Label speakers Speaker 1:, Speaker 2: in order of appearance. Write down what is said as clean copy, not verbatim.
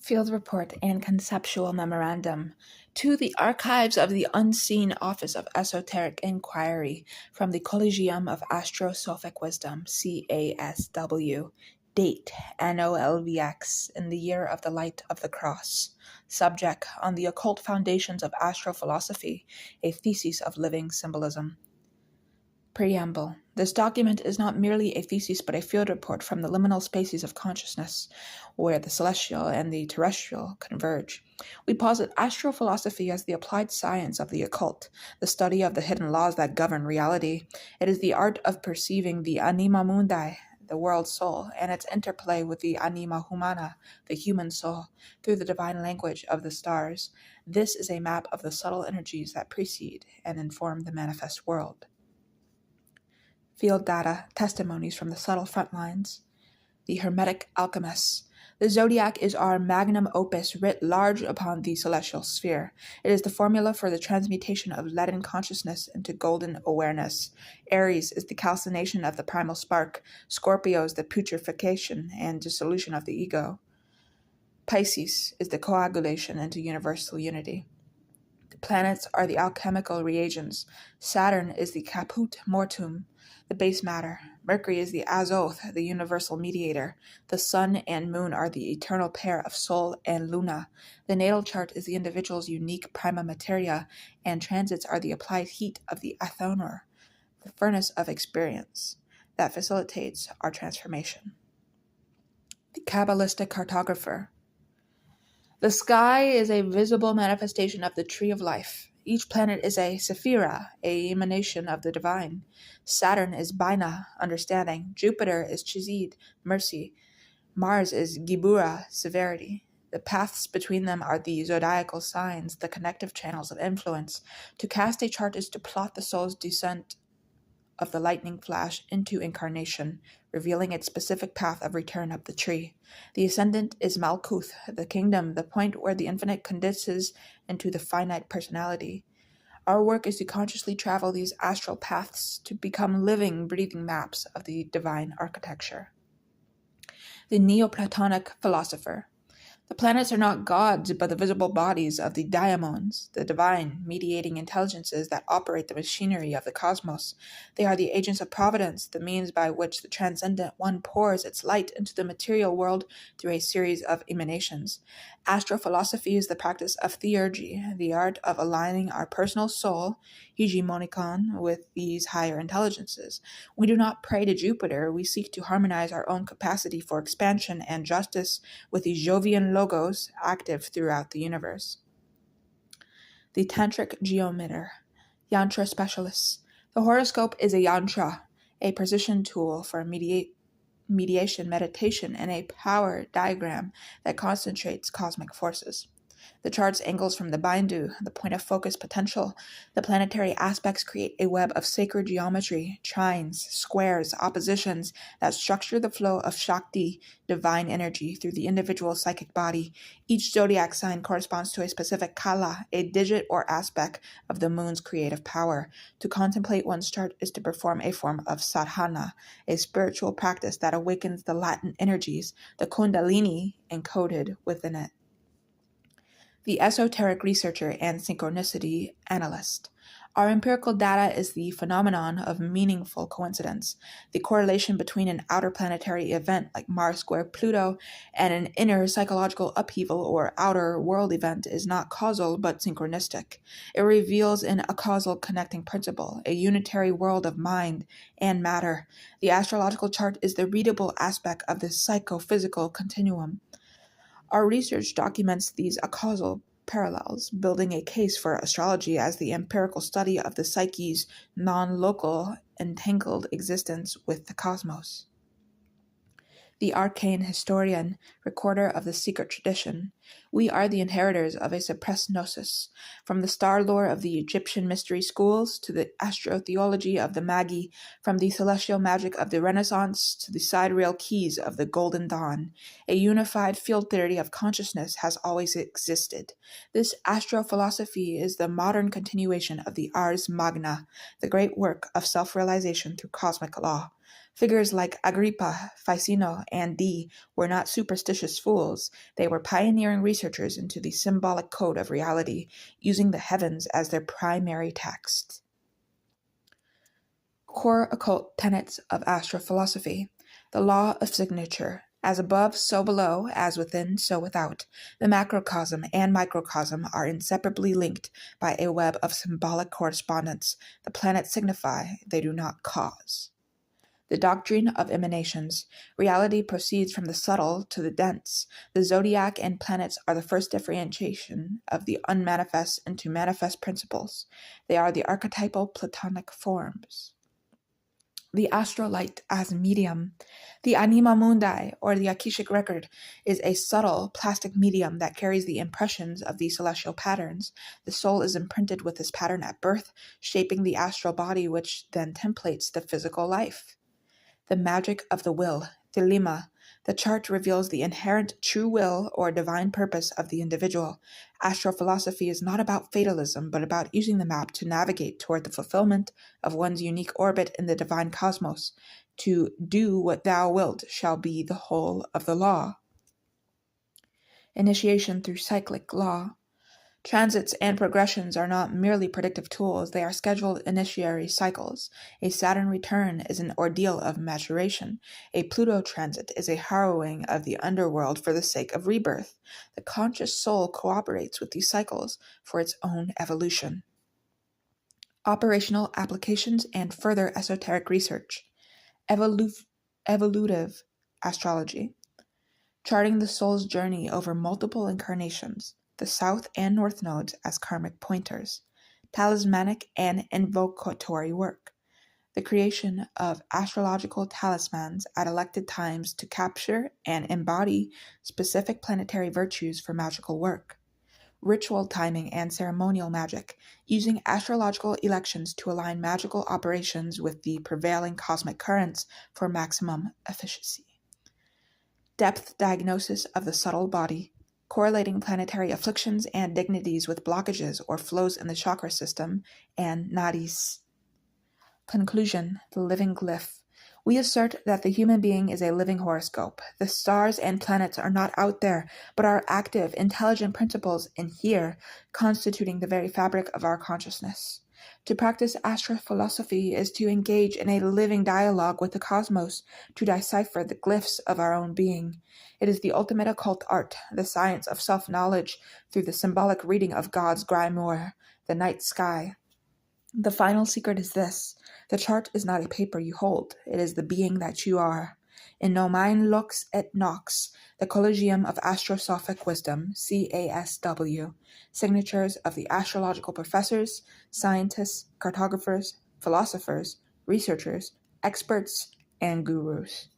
Speaker 1: Field Report and Conceptual Memorandum to the Archives of the Unseen Office of Esoteric Inquiry from the Collegium of Astro-Sophic Wisdom, CASW. Date, NOLVX, in the year of the Light of the Cross. Subject, On the Occult Foundations of Astro-Philosophy, a Thesis of Living Symbolism. Preamble. This document is not merely a thesis but a field report from the liminal spaces of consciousness, where the celestial and the terrestrial converge. We posit astrophilosophy as the applied science of the occult, the study of the hidden laws that govern reality. It is the art of perceiving the anima mundi, the world soul, and its interplay with the anima humana, the human soul, through the divine language of the stars. This is a map of the subtle energies that precede and inform the manifest world. Field data, testimonies from the subtle front lines. The Hermetic Alchemists. The zodiac is our magnum opus writ large upon the celestial sphere. It is the formula for the transmutation of leaden consciousness into golden awareness. Aries is the calcination of the primal spark. Scorpio is the putrefaction and dissolution of the ego. Pisces is the coagulation into universal unity. The planets are the alchemical reagents. Saturn is the caput mortuum, the base matter. Mercury is the azoth, the universal mediator. The sun and moon are the eternal pair of Sol and Luna. The natal chart is the individual's unique prima materia, and transits are the applied heat of the athonor, the furnace of experience, that facilitates our transformation. The Kabbalistic Cartographer. The sky is a visible manifestation of the tree of life. Each planet is a sephira, a emanation of the divine. Saturn is Bina, understanding. Jupiter is Chizid, mercy. Mars is Gibura, severity. The paths between them are the zodiacal signs, the connective channels of influence. To cast a chart is to plot the soul's descent of the lightning flash into incarnation, revealing its specific path of return up the tree. The ascendant is Malkuth, the kingdom, the point where the infinite condenses into the finite personality. Our work is to consciously travel these astral paths to become living, breathing maps of the divine architecture. The Neoplatonic Philosopher. The planets are not gods, but the visible bodies of the daimons, the divine, mediating intelligences that operate the machinery of the cosmos. They are the agents of providence, the means by which the transcendent one pours its light into the material world through a series of emanations. Astrophilosophy is the practice of theurgy, the art of aligning our personal soul, hegemonikon, with these higher intelligences. We do not pray to Jupiter, we seek to harmonize our own capacity for expansion and justice with the Jovian logos active throughout the universe. The Tantric Geometer. Yantra Specialists. The horoscope is a yantra, a precision tool for mediation, meditation, and a power diagram that concentrates cosmic forces. The chart's angles from the bindu, the point of focus potential. The planetary aspects create a web of sacred geometry, trines, squares, oppositions that structure the flow of Shakti, divine energy, through the individual psychic body. Each zodiac sign corresponds to a specific kala, a digit or aspect of the moon's creative power. To contemplate one's chart is to perform a form of sadhana, a spiritual practice that awakens the latent energies, the kundalini, encoded within it. The esoteric researcher and synchronicity analyst. Our empirical data is the phenomenon of meaningful coincidence. The correlation between an outer planetary event like Mars square Pluto and an inner psychological upheaval or outer world event is not causal but synchronistic. It reveals a causal connecting principle, a unitary world of mind and matter. The astrological chart is the readable aspect of the psychophysical continuum. Our research documents these causal parallels, building a case for astrology as the empirical study of the psyche's non-local, entangled existence with the cosmos. The arcane historian, recorder of the secret tradition. We are the inheritors of a suppressed gnosis, from the star lore of the Egyptian mystery schools to the astrotheology of the Magi, from the celestial magic of the Renaissance to the sidereal keys of the Golden Dawn. A unified field theory of consciousness has always existed. This astrophilosophy is the modern continuation of the Ars Magna, the great work of self-realization through cosmic law. Figures like Agrippa, Ficino, and Dee were not superstitious fools. They were pioneering researchers into the symbolic code of reality, using the heavens as their primary text. Core occult tenets of Astro-Philosophy. The law of signature. As above, so below, as within, so without. The macrocosm and microcosm are inseparably linked by a web of symbolic correspondence. The planets signify, they do not cause. The doctrine of emanations. Reality proceeds from the subtle to the dense. The zodiac and planets are the first differentiation of the unmanifest into manifest principles. They are the archetypal Platonic forms. The astral light as medium. The anima mundi, or the Akashic record, is a subtle plastic medium that carries the impressions of the celestial patterns. The soul is imprinted with this pattern at birth, shaping the astral body, which then templates the physical life. The magic of the will, thelema. The chart reveals the inherent true will or divine purpose of the individual. Astro-philosophy is not about fatalism, but about using the map to navigate toward the fulfillment of one's unique orbit in the divine cosmos. To do what thou wilt shall be the whole of the law. Initiation through cyclic law. Transits and progressions are not merely predictive tools, they are scheduled initiatory cycles. A Saturn return is an ordeal of maturation. A Pluto transit is a harrowing of the underworld for the sake of rebirth. The conscious soul cooperates with these cycles for its own evolution. Operational applications and further esoteric research. Evolutive astrology. Charting the soul's journey over multiple incarnations. The south and north nodes as karmic pointers, talismanic and invocatory work, the creation of astrological talismans at elected times to capture and embody specific planetary virtues for magical work, ritual timing and ceremonial magic, using astrological elections to align magical operations with the prevailing cosmic currents for maximum efficiency. Depth diagnosis of the subtle body, correlating planetary afflictions and dignities with blockages or flows in the chakra system, and nadis. Conclusion, the living glyph. We assert that the human being is a living horoscope. The stars and planets are not out there, but are active, intelligent principles in here, constituting the very fabric of our consciousness. To practice astro-philosophy is to engage in a living dialogue with the cosmos, to decipher the glyphs of our own being. It is the ultimate occult art, the science of self-knowledge through the symbolic reading of God's grimoire, the night sky. The final secret is this: the chart is not a paper you hold, it is the being that you are. In Nomine Lux et Nox, the Collegium of Astro-Sophic Wisdom, CASW, signatures of the astrological professors, scientists, cartographers, philosophers, researchers, experts, and gurus.